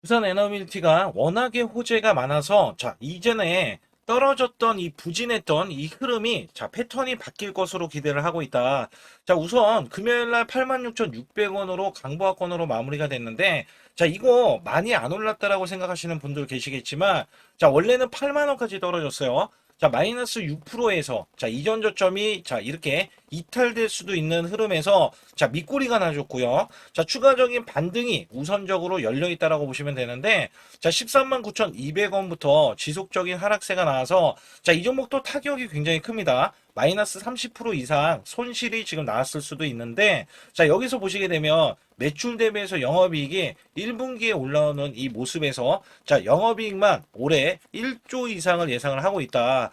두산 에너빌티가 워낙에 호재가 많아서 이전에 떨어졌던 이 부진했던 이 흐름이 패턴이 바뀔 것으로 기대를 하고 있다. 우선 금요일 날 86,600원으로 강보합권으로 마무리가 됐는데 이거 많이 안 올랐다라고 생각하시는 분들 계시겠지만 원래는 8만 원까지 떨어졌어요. 마이너스 6%에서 이전 저점이 이렇게 이탈될 수도 있는 흐름에서 밑꼬리가 나줬고요. 추가적인 반등이 우선적으로 열려 있다라고 보시면 되는데 13만 9,200원부터 지속적인 하락세가 나와서 이 종목도 타격이 굉장히 큽니다. 마이너스 30% 이상 손실이 지금 나왔을 수도 있는데 여기서 보시게 되면 매출 대비해서 영업이익이 1분기에 올라오는 이 모습에서 영업이익만 올해 1조 이상을 예상을 하고 있다.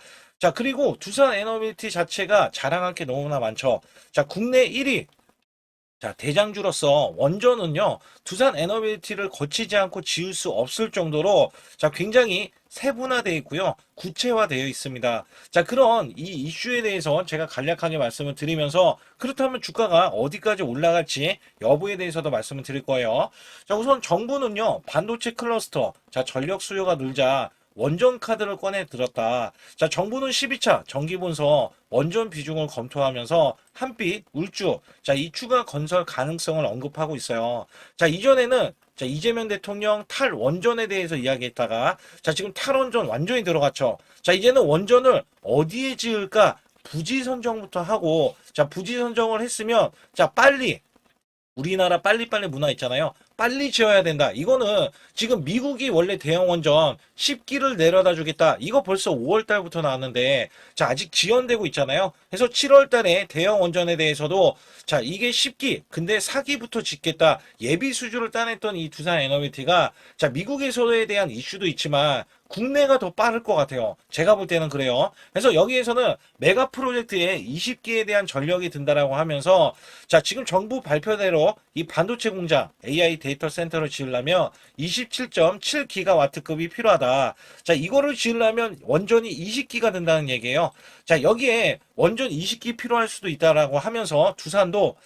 그리고 두산 에너빌티 자체가 자랑할 게 너무나 많죠. 국내 1위 대장주로서 원전은요, 두산 에너빌티를 거치지 않고 지을 수 없을 정도로 굉장히 세분화되어 있고요, 구체화되어 있습니다. 그런 이 이슈에 대해서 제가 간략하게 말씀을 드리면서 그렇다면 주가가 어디까지 올라갈지 여부에 대해서도 말씀을 드릴 거예요. 우선 정부는요, 반도체 클러스터, 전력 수요가 늘자 원전 카드를 꺼내 들었다. 정부는 12차 정기본서 원전 비중을 검토하면서 한빛, 울주, 이 추가 건설 가능성을 언급하고 있어요. 이전에는 이재명 대통령 탈원전에 대해서 이야기했다가 지금 탈원전 완전히 들어갔죠. 이제는 원전을 어디에 지을까 부지 선정부터 하고 부지 선정을 했으면 빨리 우리나라 빨리빨리 문화 있잖아요. 빨리 지어야 된다. 이거는 지금 미국이 원래 대형 원전 10기를 내려다 주겠다. 이거 벌써 5월 달부터 나왔는데 아직 지연되고 있잖아요. 그래서 7월 달에 대형 원전에 대해서도 이게 10기 근데 4기부터 짓겠다. 예비 수주를 따냈던 이 두산 에너비티가 미국에서에 대한 이슈도 있지만 국내가 더 빠를 것 같아요. 제가 볼 때는 그래요. 그래서 여기에서는 메가 프로젝트에 20기에 대한 전력이 든다라고 하면서 지금 정부 발표대로 이 반도체 공장 AI 데이터 센터를 지으려면 27.7기가와트급이 필요하다. 이거를 지으려면 원전이 20기가 된다는 얘기예요. 여기에 원전 20기 필요할 수도 있다라고 하면서 두산도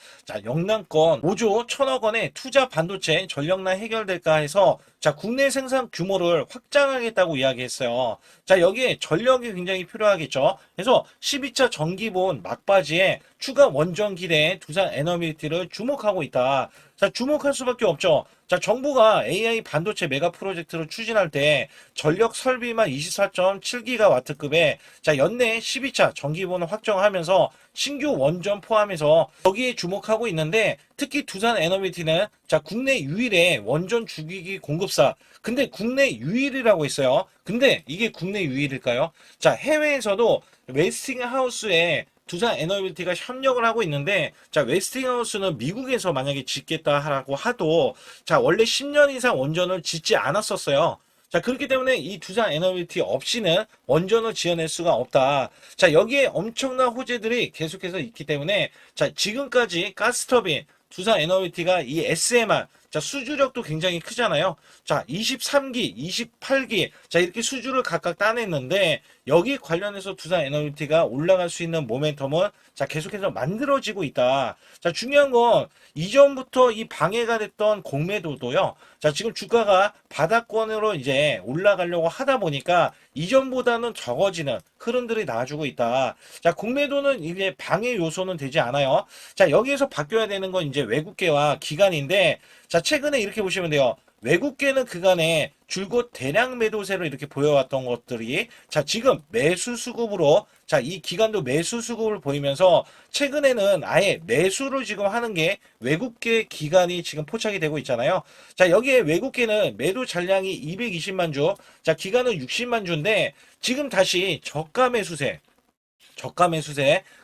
영남권 5조 1천억 원의 투자 반도체 전력난 해결될까 해서 국내 생산 규모를 확장하겠다고 이야기했어요. 여기에 전력이 굉장히 필요하겠죠. 그래서 12차 정기본 막바지에 추가 원전 기대에 두산 에너빌티를 주목하고 있다. 주목할 수밖에 없죠. 정부가 AI 반도체 메가 프로젝트를 추진할 때 전력 설비만 24.7기가와트급에 연내 12차 정기본을 확정하면서 신규 원전 포함해서 여기에 주목하고 있는데 특히 두산 에너빌티는 국내 유일의 원전 주기기 공급사. 근데 국내 유일이라고 했어요. 근데 이게 국내 유일일까요? 해외에서도 웨스팅하우스에 두산 에너빌티가 협력을 하고 있는데 웨스팅하우스는 미국에서 만약에 짓겠다라고 하도 원래 10년 이상 원전을 짓지 않았었어요. 그렇기 때문에 이 두산 에너빌티 없이는 원전을 지어낼 수가 없다. 여기에 엄청난 호재들이 계속해서 있기 때문에 지금까지 가스터빈 두산 에너빌티가 이 SMR 수주력도 굉장히 크잖아요. 23기, 28기 이렇게 수주를 각각 따냈는데 여기 관련해서 두산 에너빌티가 올라갈 수 있는 모멘텀은 계속해서 만들어지고 있다. 중요한 건 이전부터 이 방해가 됐던 공매도도요. 지금 주가가 바닥권으로 이제 올라가려고 하다 보니까 이전보다는 적어지는 흐름들이 나와주고 있다. 공매도는 이게 방해 요소는 되지 않아요. 여기에서 바뀌어야 되는 건 이제 외국계와 기관인데 최근에 이렇게 보시면 돼요. 외국계는 그간에 줄곧 대량 매도세로 이렇게 보여왔던 것들이 지금 매수 수급으로 이 기간도 매수 수급을 보이면서 최근에는 아예 매수를 지금 하는 게 외국계 기간이 지금 포착이 되고 있잖아요. 여기에 외국계는 매도 잔량이 220만 주, 기간은 60만 주인데 지금 다시 저가 매수세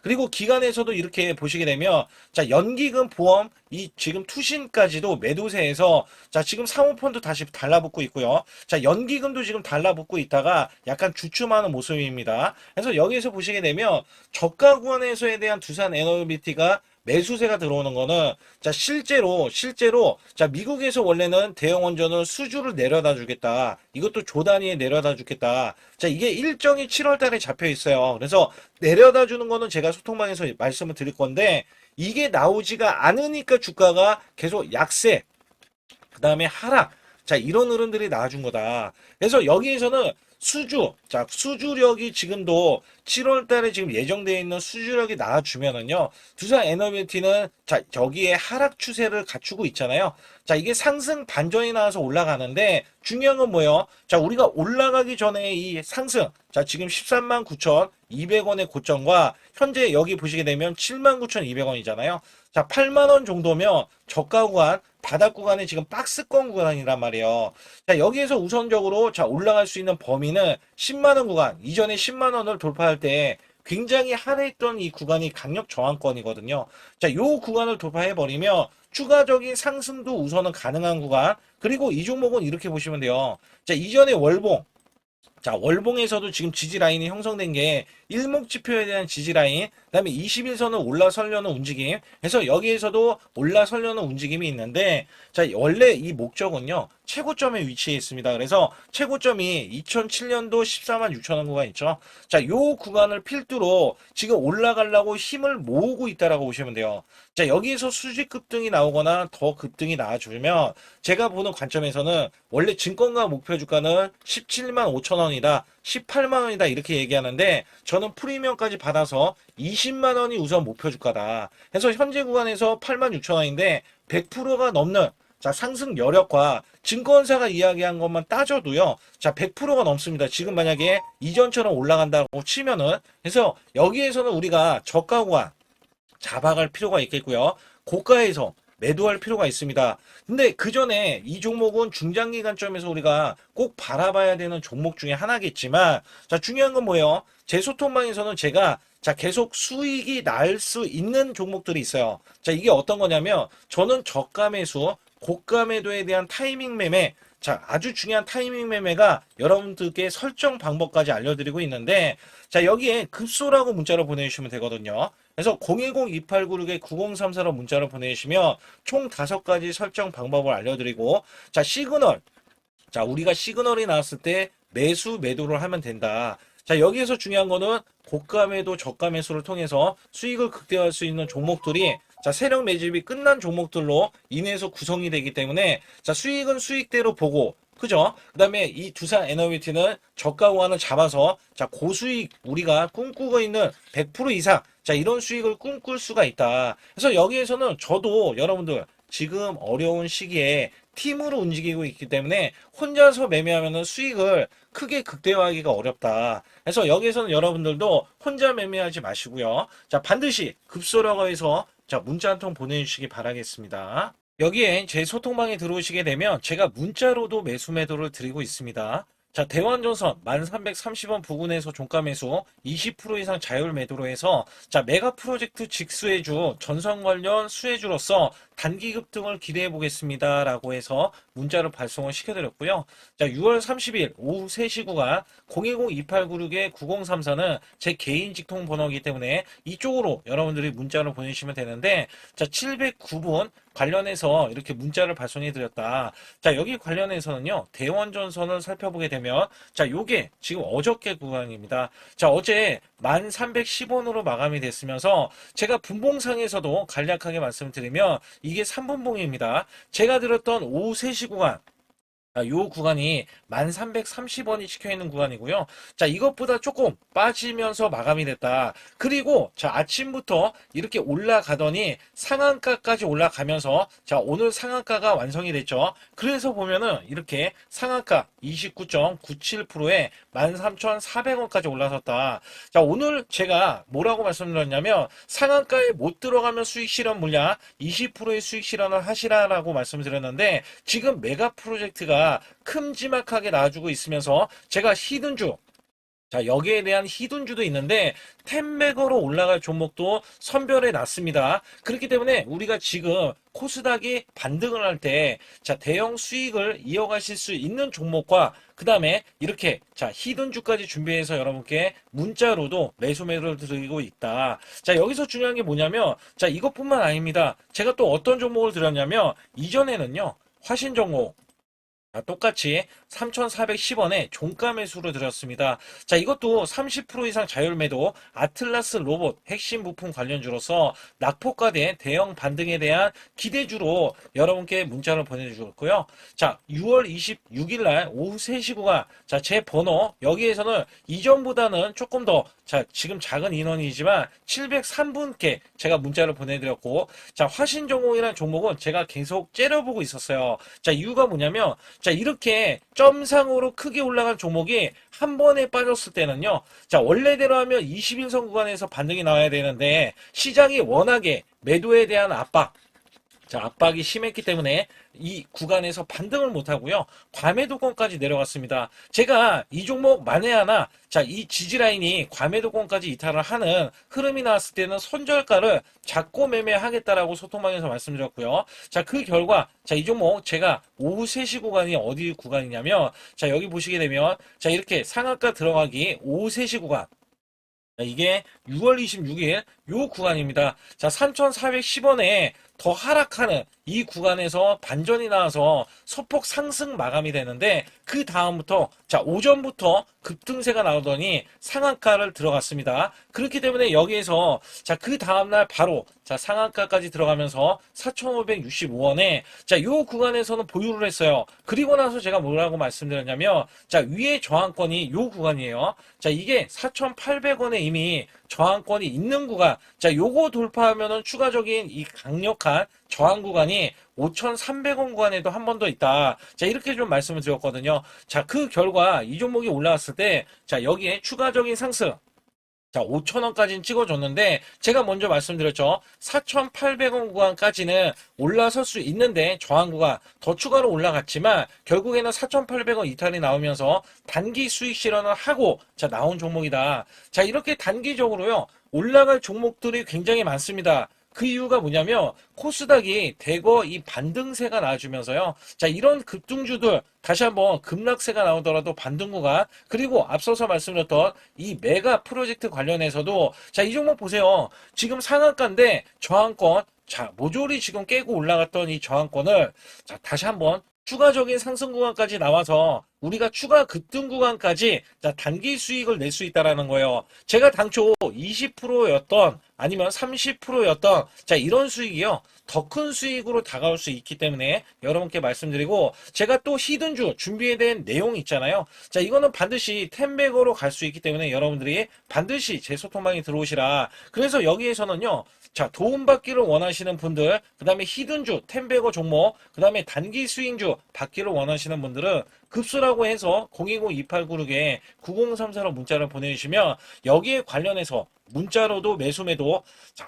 그리고 기간에서도 이렇게 보시게 되면 연기금 보험 이 지금 투신까지도 매도세에서 지금 사모펀드 다시 달라붙고 있고요. 연기금도 지금 달라붙고 있다가 약간 주춤하는 모습입니다. 그래서 여기에서 보시게 되면 저가 구간에서에 대한 두산 에너비티가 매수세가 들어오는 거는 실제로 미국에서 원래는 대형 원전을 수주를 내려다 주겠다. 이것도 조 단위에 내려다 주겠다. 이게 일정이 7월 달에 잡혀 있어요. 그래서 내려다 주는 거는 제가 소통방에서 말씀을 드릴 건데 이게 나오지가 않으니까 주가가 계속 약세, 그 다음에 하락, 자, 이런 흐름들이 나와준 거다. 그래서 여기에서는 수주력이 지금도 7월 달에 지금 예정되어 있는 수주력이 나와주면은요, 두산 에너비티는 자, 여기에 하락 추세를 갖추고 있잖아요. 자, 이게 상승 반전이 나와서 올라가는데, 중요한 건 뭐예요? 자, 우리가 올라가기 전에 이 상승, 자, 지금 13만 9,200원의 고점과 현재 여기 보시게 되면 7만 9,200원이잖아요. 자, 8만 원 정도면 저가 구간, 바닥 구간에 지금 박스권 구간이란 말이에요. 자, 여기에서 우선적으로 자, 올라갈 수 있는 범위는 10만 원 구간, 이전에 10만 원을 돌파할 때 굉장히 한해했던 이 구간이 강력 저항권이거든요. 자, 요 구간을 돌파해 버리면 추가적인 상승도 우선은 가능한 구간. 그리고 이 종목은 이렇게 보시면 돼요. 자, 이전에 월봉, 자, 월봉에서도 지금 지지 라인이 형성된 게 일목지표에 대한 지지 라인, 그다음에 21선은 올라서려는 움직임. 그래서 여기에서도 올라서려는 움직임이 있는데, 자, 원래 이 목적은요, 최고점에 위치해 있습니다. 그래서 최고점이 2007년도 14만 6천 원 구간 있죠. 자, 요 구간을 필두로 지금 올라가려고 힘을 모으고 있다라고 보시면 돼요. 자, 여기에서 수직 급등이 나오거나 더 급등이 나와주면 제가 보는 관점에서는 원래 증권가 목표 주가는 17만 5천 원이다, 18만 원이다 이렇게 얘기하는데 저는 프리미엄까지 받아서 20만 원이 우선 목표 주가다. 그래서 현재 구간에서 8만 6천 원인데 100%가 넘는 자, 상승 여력과 증권사가 이야기한 것만 따져도요. 자, 100%가 넘습니다. 지금 만약에 이전처럼 올라간다고 치면은 그래서 여기에서는 우리가 저가 구간 잡아갈 필요가 있겠고요. 고가에서 매도할 필요가 있습니다. 근데 그 전에 이 종목은 중장기 관점에서 우리가 꼭 바라봐야 되는 종목 중에 하나겠지만, 자, 중요한 건 뭐예요? 제 소통방에서는 제가 자, 계속 수익이 날 수 있는 종목들이 있어요. 자, 이게 어떤 거냐면, 저는 저가 매수, 고가 매도에 대한 타이밍 매매, 자, 아주 중요한 타이밍 매매가 여러분들께 설정 방법까지 알려드리고 있는데, 자, 여기에 급소라고 문자로 보내주시면 되거든요. 그래서 010-2896-9034로 문자로 보내주시면 총 5가지 설정 방법을 알려드리고, 자, 시그널. 자, 우리가 시그널이 나왔을 때 매수, 매도를 하면 된다. 자, 여기에서 중요한 거는 고가 매도, 저가 매수를 통해서 수익을 극대화할 수 있는 종목들이 자, 세력 매집이 끝난 종목들로 인해서 구성이 되기 때문에 자, 수익은 수익대로 보고 그죠? 그 다음에 이 두산 에너비티는 저가 구간을 잡아서 자, 고수익 우리가 꿈꾸고 있는 100% 이상 자, 이런 수익을 꿈꿀 수가 있다. 그래서 여기에서는 저도 여러분들 지금 어려운 시기에 팀으로 움직이고 있기 때문에 혼자서 매매하면 수익을 크게 극대화하기가 어렵다. 그래서 여기에서는 여러분들도 혼자 매매하지 마시고요. 자, 반드시 급소라고 해서 자, 문자 한 통 보내주시기 바라겠습니다. 여기에 제 소통방에 들어오시게 되면 제가 문자로도 매수 매도를 드리고 있습니다. 자, 대환전선 1330원 부근에서 종가 매수 20% 이상 자율 매도로 해서 자, 메가 프로젝트 직수혜주 전선 관련 수혜주로서 단기 급등을 기대해 보겠습니다 라고 해서 문자를 발송을 시켜드렸고요. 자, 6월 30일 오후 3시 구간 010-2896-9034는 제 개인 직통 번호이기 때문에 이쪽으로 여러분들이 문자를 보내주시면 되는데 자, 709분 관련해서 이렇게 문자를 발송해 드렸다. 자, 여기 관련해서는요, 대원전선을 살펴보게 되면, 자, 요게 지금 어저께 구간입니다. 자, 어제 1310원으로 마감이 됐으면서, 제가 분봉상에서도 간략하게 말씀드리면, 이게 3분봉입니다. 제가 드렸던 오후 3시 구간, 요 구간이 1330원이 찍혀있는 구간이고요. 자, 이것보다 조금 빠지면서 마감이 됐다. 그리고 자, 아침부터 이렇게 올라가더니 상한가까지 올라가면서 자, 오늘 상한가가 완성이 됐죠. 그래서 보면은 이렇게 상한가 29.97%에 13,400원까지 올라섰다. 자, 오늘 제가 뭐라고 말씀드렸냐면 상한가에 못 들어가면 수익 실현 물량 20%의 수익 실현을 하시라라고 말씀드렸는데 지금 메가 프로젝트가 큼지막하게 나와주고 있으면서 제가 히든주 자, 여기에 대한 히든주도 있는데 텐맥으로 올라갈 종목도 선별해 놨습니다. 그렇기 때문에 우리가 지금 코스닥이 반등을 할 때 자, 대형 수익을 이어가실 수 있는 종목과 그 다음에 이렇게 자, 히든주까지 준비해서 여러분께 문자로도 매수 매도를 드리고 있다. 자, 여기서 중요한 게 뭐냐면 자, 이것뿐만 아닙니다. 제가 또 어떤 종목을 드렸냐면 이전에는요, 화신정목 똑같이 3,410원에 종가 매수로 드렸습니다. 자, 이것도 30% 이상 자율매도 아틀라스 로봇 핵심 부품 관련주로서 낙폭과대 대형 반등에 대한 기대주로 여러분께 문자를 보내주셨고요. 자, 6월 26일 날 오후 3시 구간, 자, 제 번호, 여기에서는 이전보다는 조금 더, 자, 지금 작은 인원이지만 703분께 제가 문자를 보내드렸고, 자, 화신전공이라는 종목은 제가 계속 째려보고 있었어요. 자, 이유가 뭐냐면, 자, 이렇게 점상으로 크게 올라간 종목이 한 번에 빠졌을 때는요, 자, 원래대로 하면 21선 구간에서 반등이 나와야 되는데, 시장이 워낙에 매도에 대한 압박, 자, 압박이 심했기 때문에 이 구간에서 반등을 못하고요. 과매도권까지 내려갔습니다. 제가 이 종목 만에 하나, 자, 이 지지라인이 과매도권까지 이탈을 하는 흐름이 나왔을 때는 손절가를 잡고 매매하겠다라고 소통방에서 말씀드렸고요. 자, 그 결과, 자, 이 종목 제가 오후 3시 구간이 어디 구간이냐면, 자, 여기 보시게 되면, 자, 이렇게 상한가 들어가기 오후 3시 구간. 이게 6월 26일 요 구간입니다. 자, 3,410원에 더 하락하는 이 구간에서 반전이 나와서 소폭 상승 마감이 되는데 그 다음부터 자 오전부터 급등세가 나오더니 상한가를 들어갔습니다. 그렇기 때문에 여기에서 자 그 다음날 바로 자 상한가까지 들어가면서 4,565원에 자 요 구간에서는 보유를 했어요. 그리고 나서 제가 뭐라고 말씀드렸냐면 자 위에 저항권이 요 구간이에요. 자 이게 4,800원에 이미 저항권이 있는 구간 자 요거 돌파하면은 추가적인 이 강력한 저항 구간이 5,300원 구간에도 한 번 더 있다. 자, 이렇게 좀 말씀을 드렸거든요. 자, 그 결과 이 종목이 올라왔을 때, 자, 여기에 추가적인 상승. 자, 5,000원까지는 찍어줬는데, 제가 먼저 말씀드렸죠. 4,800원 구간까지는 올라설 수 있는데, 저항 구간 더 추가로 올라갔지만, 결국에는 4,800원 이탈이 나오면서 단기 수익 실현을 하고, 자, 나온 종목이다. 자, 이렇게 단기적으로요, 올라갈 종목들이 굉장히 많습니다. 그 이유가 뭐냐면 코스닥이 대거 이 반등세가 나와주면서요. 자 이런 급등주들 다시 한번 급락세가 나오더라도 반등 구간 그리고 앞서서 말씀드렸던 이 메가 프로젝트 관련해서도 자 이 종목 보세요. 지금 상한가인데 저항권 자 모조리 지금 깨고 올라갔던 이 저항권을 자 다시 한번 추가적인 상승 구간까지 나와서 우리가 추가 급등 구간까지 자, 단기 수익을 낼 수 있다라는 거예요. 제가 당초 20%였던 아니면 30%였던 자 이런 수익이요. 더 큰 수익으로 다가올 수 있기 때문에 여러분께 말씀드리고 제가 또 히든주 준비에 대한 내용이 있잖아요. 자 이거는 반드시 텐백으로 갈 수 있기 때문에 여러분들이 반드시 제 소통방에 들어오시라. 그래서 여기에서는요. 자 도움받기를 원하시는 분들 그 다음에 히든주 텐백어 종목 그 다음에 단기 수익주 받기를 원하시는 분들은 급수라고 해서 010-2896에 9034로 문자를 보내주시면 여기에 관련해서 문자로도 매수매도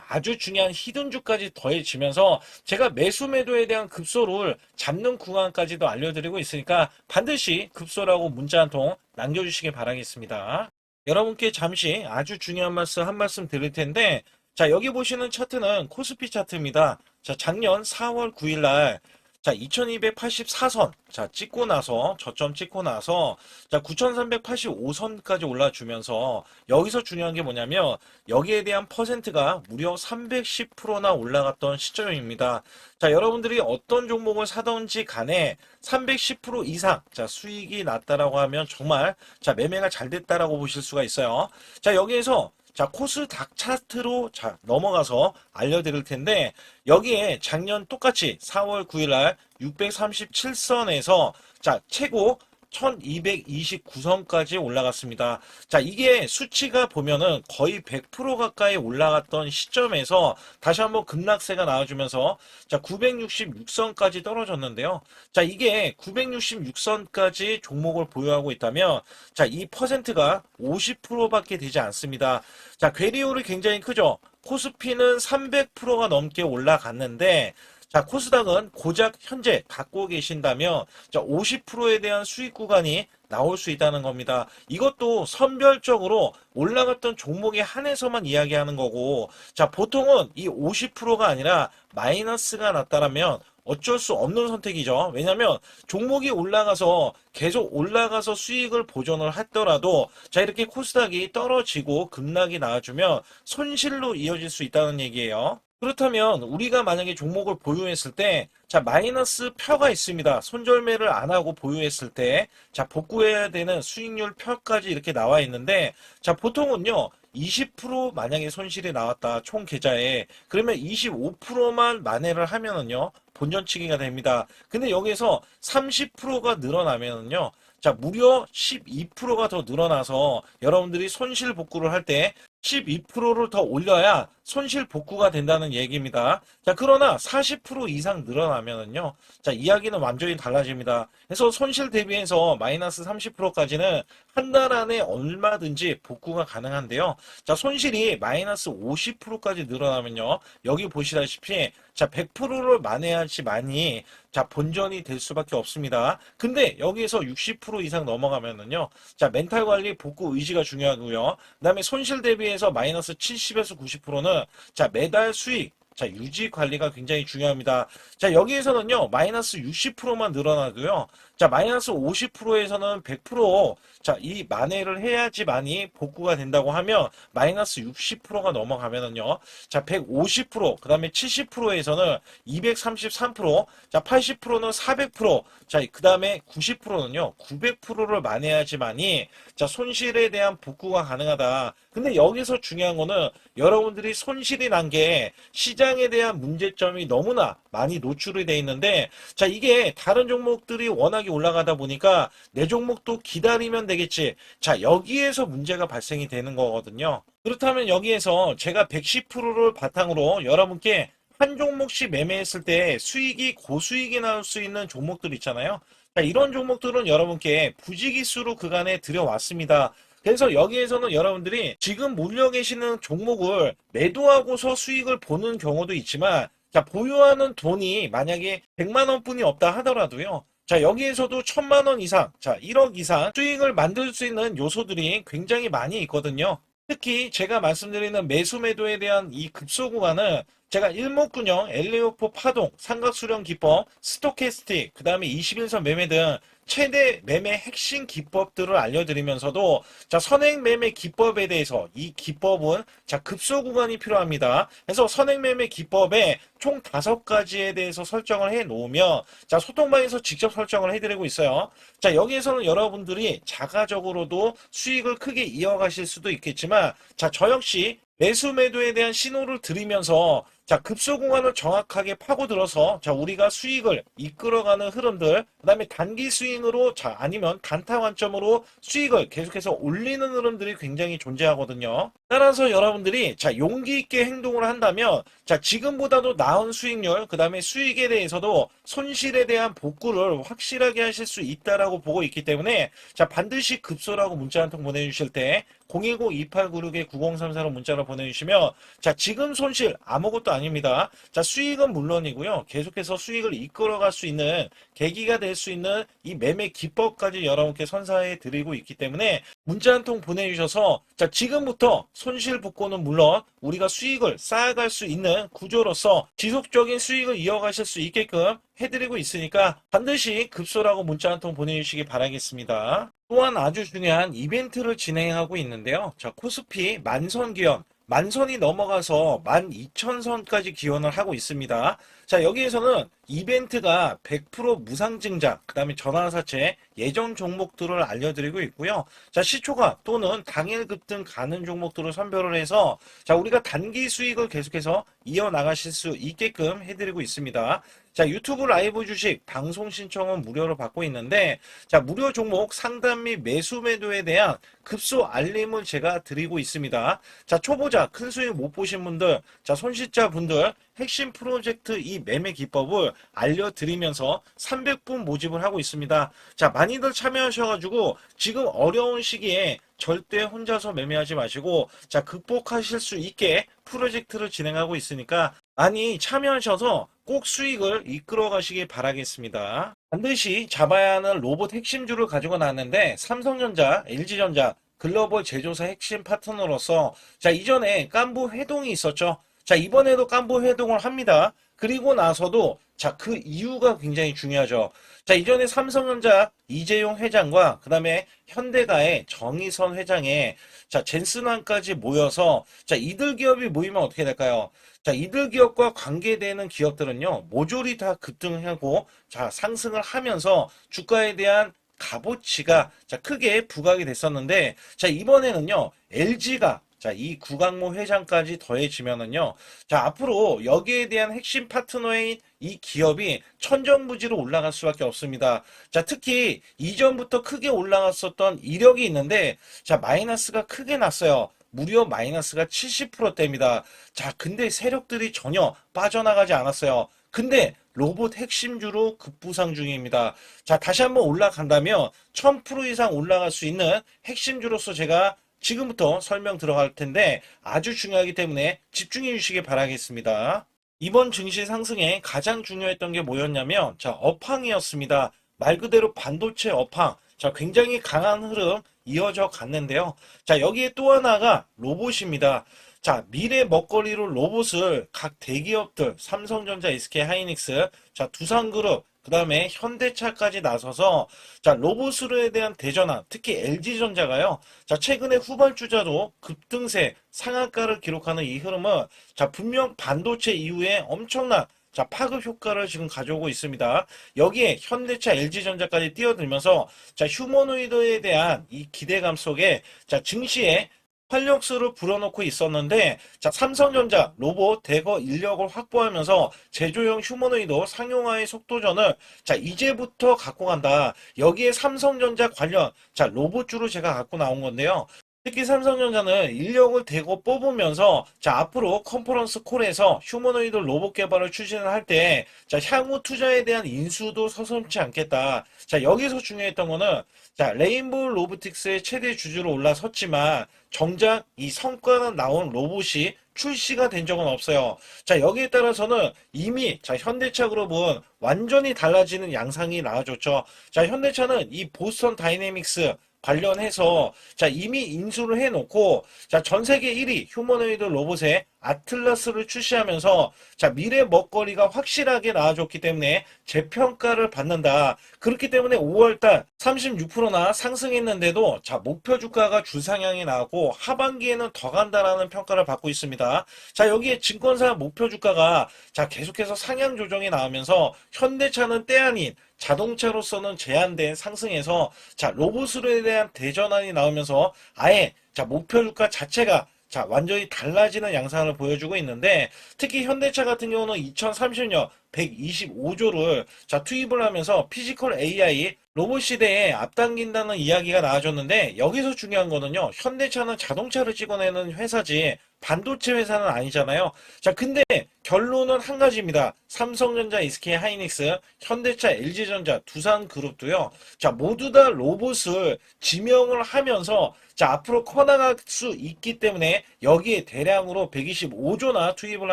아주 중요한 히든주까지 더해지면서 제가 매수매도에 대한 급소를 잡는 구간까지도 알려드리고 있으니까 반드시 급소라고 문자 한 통 남겨주시기 바라겠습니다. 여러분께 잠시 아주 중요한 말씀 한 말씀 드릴 텐데 자 여기 보시는 차트는 코스피 차트입니다. 자 작년 4월 9일 날 자, 2284선. 자, 찍고 나서, 저점 찍고 나서, 자, 9385선까지 올라주면서, 여기서 중요한 게 뭐냐면, 여기에 대한 퍼센트가 무려 310%나 올라갔던 시점입니다. 자, 여러분들이 어떤 종목을 사던지 간에 310% 이상, 자, 수익이 났다라고 하면 정말, 자, 매매가 잘 됐다라고 보실 수가 있어요. 자, 여기에서, 자, 코스닥 차트로 자, 넘어가서 알려드릴 텐데, 여기에 작년 똑같이 4월 9일 날 637선에서 자, 최고 1229선까지 올라갔습니다. 자, 이게 수치가 보면은 거의 100% 가까이 올라갔던 시점에서 다시 한번 급락세가 나와주면서 자, 966선까지 떨어졌는데요. 자, 이게 966선까지 종목을 보유하고 있다면 자, 이 퍼센트가 50%밖에 되지 않습니다. 자, 괴리율이 굉장히 크죠. 코스피는 300%가 넘게 올라갔는데 자, 코스닥은 고작 현재 갖고 계신다면 자, 50%에 대한 수익 구간이 나올 수 있다는 겁니다. 이것도 선별적으로 올라갔던 종목에 한해서만 이야기하는 거고 자, 보통은 이 50%가 아니라 마이너스가 났다라면 어쩔 수 없는 선택이죠. 왜냐하면 종목이 올라가서 계속 올라가서 수익을 보존을 하더라도 자 이렇게 코스닥이 떨어지고 급락이 나와주면 손실로 이어질 수 있다는 얘기예요. 그렇다면 우리가 만약에 종목을 보유했을 때, 자, 마이너스 표가 있습니다. 손절매를 안 하고 보유했을 때, 자, 복구해야 되는 수익률 표까지 이렇게 나와 있는데, 자, 보통은요, 20% 만약에 손실이 나왔다, 총 계좌에. 그러면 25%만 만회를 하면은요, 본전치기가 됩니다. 근데 여기서 30%가 늘어나면은요, 자, 무려 12%가 더 늘어나서 여러분들이 손실 복구를 할 때 12%를 더 올려야 손실 복구가 된다는 얘기입니다. 자, 그러나 40% 이상 늘어나면은요, 자, 이야기는 완전히 달라집니다. 그래서 손실 대비해서 마이너스 30%까지는 한 달 안에 얼마든지 복구가 가능한데요. 자, 손실이 마이너스 50%까지 늘어나면요, 여기 보시다시피, 자, 100%를 만회하지만이, 자, 본전이 될 수밖에 없습니다. 근데 여기에서 60% 이상 넘어가면은요, 자, 멘탈 관리 복구 의지가 중요하고요. 그다음에 손실 대비해서 마이너스 70에서 90%는 자, 매달 수익, 자, 유지 관리가 굉장히 중요합니다. 자, 여기에서는요, 마이너스 60%만 늘어나고요. 자, 마이너스 50%에서는 100%, 자, 이 만회를 해야지만이 복구가 된다고 하면, 마이너스 60%가 넘어가면은요, 자, 150%, 그 다음에 70%에서는 233%, 자, 80%는 400%, 자, 그 다음에 90%는요, 900%를 만회해야지만이, 자, 손실에 대한 복구가 가능하다. 근데 여기서 중요한 거는 여러분들이 손실이 난 게 시장에 대한 문제점이 너무나 많이 노출이 돼 있는데, 자, 이게 다른 종목들이 워낙에 올라가다 보니까 내 종목도 기다리면 되겠지. 자, 여기에서 문제가 발생이 되는 거거든요. 그렇다면 여기에서 제가 110%를 바탕으로 여러분께 한 종목씩 매매했을 때 수익이 고수익이 나올 수 있는 종목들 있잖아요. 자, 이런 종목들은 여러분께 부지기수로 그간에 들여왔습니다. 그래서 여기에서는 여러분들이 지금 몰려 계시는 종목을 매도하고서 수익을 보는 경우도 있지만, 자, 보유하는 돈이 만약에 100만 원뿐이 없다 하더라도요. 자, 여기에서도 1000만 원 이상, 자, 1억 이상 수익을 만들 수 있는 요소들이 굉장히 많이 있거든요. 특히 제가 말씀드리는 매수 매도에 대한 이 급소 구간은 제가 일목균형, 엘리오포 파동, 삼각수렴 기법, 스토캐스틱, 그 다음에 21선 매매 등 최대 매매 핵심 기법들을 알려드리면서도, 자, 선행 매매 기법에 대해서 이 기법은 자, 급소 구간이 필요합니다. 그래서 선행 매매 기법에 총 5가지에 대해서 설정을 해 놓으면, 자, 소통방에서 직접 설정을 해드리고 있어요. 자, 여기에서는 여러분들이 자가적으로도 수익을 크게 이어가실 수도 있겠지만, 자, 저 역시 매수 매도에 대한 신호를 드리면서, 자, 급소 구간을 정확하게 파고들어서, 자, 우리가 수익을 이끌어가는 흐름들, 그 다음에 단기 스윙으로, 자, 아니면 단타 관점으로 수익을 계속해서 올리는 흐름들이 굉장히 존재하거든요. 따라서 여러분들이, 자, 용기 있게 행동을 한다면, 자, 지금보다도 나은 수익률, 그 다음에 수익에 대해서도 손실에 대한 복구를 확실하게 하실 수 있다라고 보고 있기 때문에, 자, 반드시 급소라고 문자 한 통 보내주실 때, 010-2896-9034로 문자로 보내주시면, 자, 지금 손실 아무것도 아닙니다. 자, 수익은 물론이고요. 계속해서 수익을 이끌어갈 수 있는 계기가 될 수 있는 이 매매 기법까지 여러분께 선사해 드리고 있기 때문에 문자 한 통 보내주셔서, 자, 지금부터 손실 복구는 물론 우리가 수익을 쌓아갈 수 있는 구조로서 지속적인 수익을 이어가실 수 있게끔 해드리고 있으니까 반드시 급소라고 문자 한 통 보내주시기 바라겠습니다. 또한 아주 중요한 이벤트를 진행하고 있는데요. 자, 코스피 만선 기원, 만선이 넘어가서 12,000선까지 기원을 하고 있습니다. 자, 여기에서는 이벤트가 100% 무상증자, 그 다음에 전환사채, 예정 종목들을 알려드리고 있고요. 자, 시초가 또는 당일 급등 가는 종목들을 선별을 해서, 자, 우리가 단기 수익을 계속해서 이어나가실 수 있게끔 해드리고 있습니다. 자, 유튜브 라이브 주식 방송 신청은 무료로 받고 있는데, 자, 무료 종목 상담 및 매수 매도에 대한 급소 알림을 제가 드리고 있습니다. 자, 초보자 큰 수익 못 보신 분들, 자, 손실자 분들 핵심 프로젝트 이 매매 기법을 알려드리면서 300분 모집을 하고 있습니다. 자, 많이들 참여하셔가지고 지금 어려운 시기에 절대 혼자서 매매하지 마시고, 자, 극복하실 수 있게 프로젝트를 진행하고 있으니까 많이 참여하셔서 꼭 수익을 이끌어 가시길 바라겠습니다. 반드시 잡아야 하는 로봇 핵심주를 가지고 나왔는데, 삼성전자, LG전자, 글로벌 제조사 핵심 파트너로서, 자, 이전에 깐부 회동이 있었죠. 자, 이번에도 깐부 회동을 합니다. 그리고 나서도 자, 그 이유가 굉장히 중요하죠. 자, 이전에 삼성전자 이재용 회장과 그다음에 현대가의 정의선 회장의 자, 젠슨왕까지 모여서 자, 이들 기업이 모이면 어떻게 될까요? 자, 이들 기업과 관계되는 기업들은요, 모조리 다 급등하고 자, 상승을 하면서 주가에 대한 값어치가 자, 크게 부각이 됐었는데 자, 이번에는요, LG가 자, 이 구강모 회장까지 더해지면은요, 자, 앞으로 여기에 대한 핵심 파트너인 이 기업이 천정부지로 올라갈 수밖에 없습니다. 자, 특히 이전부터 크게 올라갔었던 이력이 있는데, 자, 마이너스가 크게 났어요. 무려 마이너스가 70%대입니다. 자, 근데 세력들이 전혀 빠져나가지 않았어요. 근데 로봇 핵심주로 급부상 중입니다. 자, 다시 한번 올라간다면 1000% 이상 올라갈 수 있는 핵심주로서 제가 지금부터 설명 들어갈 텐데 아주 중요하기 때문에 집중해 주시기 바라겠습니다. 이번 증시 상승에 가장 중요했던 게 뭐였냐면 자, 업황이었습니다. 말 그대로 반도체 업황. 자, 굉장히 강한 흐름 이어져 갔는데요. 자, 여기에 또 하나가 로봇입니다. 자, 미래 먹거리로 로봇을 각 대기업들, 삼성전자, SK 하이닉스, 자, 두산그룹, 그 다음에 현대차까지 나서서 자, 로봇으로에 대한 대전환, 특히 LG전자가요. 자, 최근에 후발주자로 급등세, 상한가를 기록하는 이 흐름은 자, 분명 반도체 이후에 엄청난 자, 파급 효과를 지금 가져오고 있습니다. 여기에 현대차, LG전자까지 뛰어들면서 자, 휴머노이드에 대한 이 기대감 속에 자, 증시에 활력소를 불어넣고 있었는데 자, 삼성전자 로봇 대거 인력을 확보하면서 제조용 휴머노이드 상용화의 속도전을 자, 이제부터 갖고 간다. 여기에 삼성전자 관련 자, 로봇주로 제가 갖고 나온 건데요. 특히 삼성전자는 인력을 대거 뽑으면서 자, 앞으로 컨퍼런스 콜에서 휴머노이드 로봇 개발을 추진을 할 때 자, 향후 투자에 대한 인수도 서슴지 않겠다. 자, 여기서 중요했던 거는 자, 레인보우 로보틱스의 최대 주주로 올라섰지만 정작 이 성과는 나온 로봇이 출시가 된 적은 없어요. 자, 여기에 따라서는 이미 자, 현대차 그룹은 완전히 달라지는 양상이 나와줬죠. 자, 현대차는 이 보스턴 다이내믹스 관련해서 자, 이미 인수를 해놓고 자, 전 세계 1위 휴머노이드 로봇의 아틀라스를 출시하면서 자, 미래 먹거리가 확실하게 나와줬기 때문에 재평가를 받는다. 그렇기 때문에 5월달 36%나 상승했는데도 자, 목표 주가가 주상향이 나왔고 하반기에는 더 간다라는 평가를 받고 있습니다. 자, 여기에 증권사 목표 주가가 자, 계속해서 상향 조정이 나오면서 현대차는 때 아닌 자동차로서는 제한된 상승에서 자, 로봇으로에 대한 대전환이 나오면서 아예 자, 목표 주가 자체가 자, 완전히 달라지는 양상을 보여주고 있는데 특히 현대차 같은 경우는 2030년 125조를 자, 투입을 하면서 피지컬 AI 로봇 시대에 앞당긴다는 이야기가 나와줬는데 여기서 중요한 거는요. 현대차는 자동차를 찍어내는 회사지 반도체 회사는 아니잖아요. 자, 근데 결론은 한 가지입니다. 삼성전자, SK 하이닉스, 현대차, LG전자, 두산그룹도요. 자, 모두 다 로봇을 지명을 하면서 자, 앞으로 커나갈 수 있기 때문에 여기에 대량으로 125조나 투입을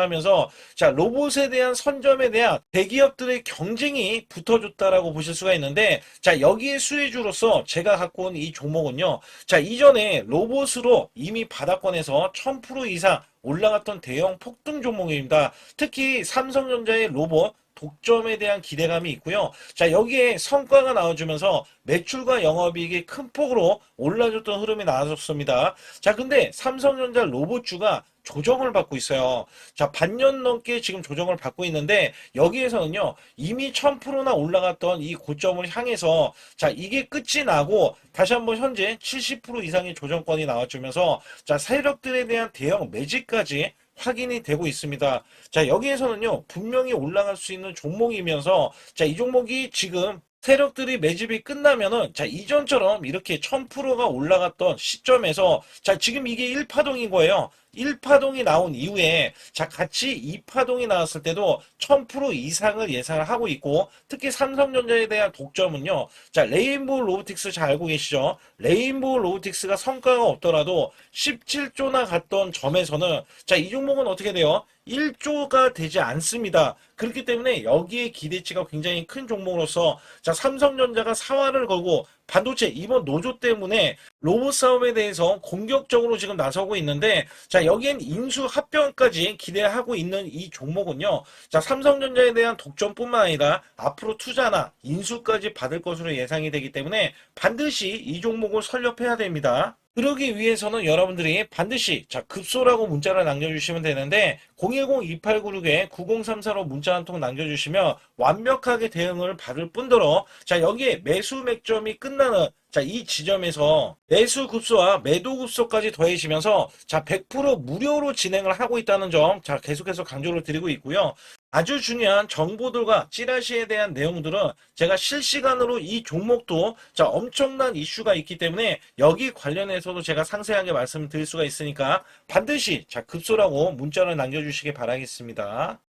하면서 자, 로봇에 대한 선점에 대한 대기업들의 경쟁이 붙어줬다라고 보실 수가 있는데 자, 여기에 수혜주로서 제가 갖고 온 이 종목은요. 자, 이전에 로봇으로 이미 바닥권에서 1000% 이상 올라갔던 대형 폭등 종목입니다. 특히 삼성전자의 로봇 독점에 대한 기대감이 있고요. 자, 여기에 성과가 나와주면서 매출과 영업이익이 큰 폭으로 올라줬던 흐름이 나와줬습니다. 자, 근데 삼성전자 로봇주가 조정을 받고 있어요. 자, 반년 넘게 지금 조정을 받고 있는데 여기에서는요. 이미 1000%나 올라갔던 이 고점을 향해서 자, 이게 끝이 나고 다시 한번 현재 70% 이상의 조정권이 나와주면서 자, 세력들에 대한 대형 매집까지 확인이 되고 있습니다. 자, 여기에서는요. 분명히 올라갈 수 있는 종목이면서 자, 이 종목이 지금 세력들이 매집이 끝나면은 자, 이전처럼 이렇게 1000%가 올라갔던 시점에서 자, 지금 이게 1파동인 거예요. 1파동이 나온 이후에 자, 같이 2파동이 나왔을 때도 1000% 이상을 예상을 하고 있고 특히 삼성전자에 대한 독점은요. 자, 레인보우 로보틱스 잘 알고 계시죠? 레인보우 로보틱스가 성과가 없더라도 17조나 갔던 점에서는 자, 이 종목은 어떻게 돼요? 1조가 되지 않습니다. 그렇기 때문에 여기에 기대치가 굉장히 큰 종목으로서 자, 삼성전자가 사활을 걸고 반도체 이번 노조 때문에 로봇 싸움에 대해서 공격적으로 지금 나서고 있는데, 자, 여기엔 인수 합병까지 기대하고 있는 이 종목은요. 자, 삼성전자에 대한 독점뿐만 아니라 앞으로 투자나 인수까지 받을 것으로 예상이 되기 때문에 반드시 이 종목을 설립해야 됩니다. 그러기 위해서는 여러분들이 반드시 자 급소라고 문자를 남겨주시면 되는데 010-2896-9034로 문자 한 통 남겨주시면 완벽하게 대응을 받을 뿐더러 자 여기에 매수 맥점이 끝나는 자 이 지점에서 매수 급소와 매도 급소까지 더해지면서 자 100% 무료로 진행을 하고 있다는 점 자 계속해서 강조를 드리고 있고요. 아주 중요한 정보들과 찌라시에 대한 내용들은 제가 실시간으로 이 종목도 자 엄청난 이슈가 있기 때문에 여기 관련해서도 제가 상세하게 말씀을 드릴 수가 있으니까 반드시 자 급소라고 문자를 남겨주시기 바라겠습니다.